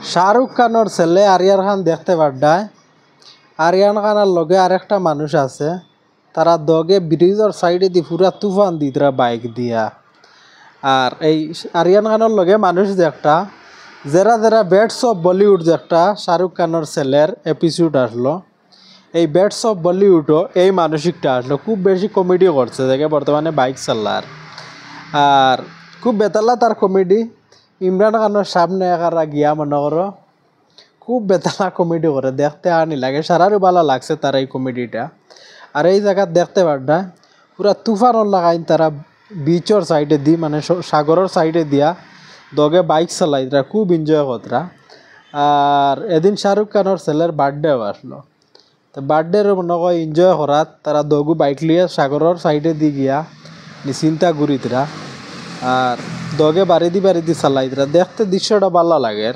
শাহরুখ খানের ছেলে আরিয়ান খান দেখতে পাড্ডায়। আরিয়ান খানের লগে আরেকটা মানুষ আছে, তারা দগে ব্রিজের সাইডে দি পুরা তুফান দি তারা বাইক দিয়া। আর এই আরিয়ান খানের লগে মানুষ যে একটা যারা যারা ব্যাটস অফ বলিউড যে একটা শাহরুখ খানের ছেলের এপিসোড আসলো, এই ব্যাটস অফ বলিউডও এই মানসিকটা আসলো, খুব বেশি কমেডি করছে দেখে বর্তমানে বাইক চালার। আর খুব বেতালা তার কমেডি। ইমরান খানের সামনে একারা গিয়া মনে করো খুব বেতালা কমেডি করে, দেখতে আনি লাগে, সারারও ভালো লাগছে তার এই কমেডিটা। আর এই জায়গা দেখতে পারডা পুরা তুফানর লাগাইন তারা বিচর সাইডে দি মানে সাগরের সাইডে দিয়া দগে বাইক চালাই, তারা খুব এনজয় করতরা। আর এদিন শাহরুখ খানের ছেলের বার্থডেও আসলো, তো বার্থডের মনে হয় এনজয় করাত তারা দগু বাইক লিয়ে সাগরের সাইডে দি গিয়া চিন্তা ঘুরিতরা। আর দগে বাড়ি দি চালাইতরা, দেখতে দৃশ্যটা ভালো লাগে।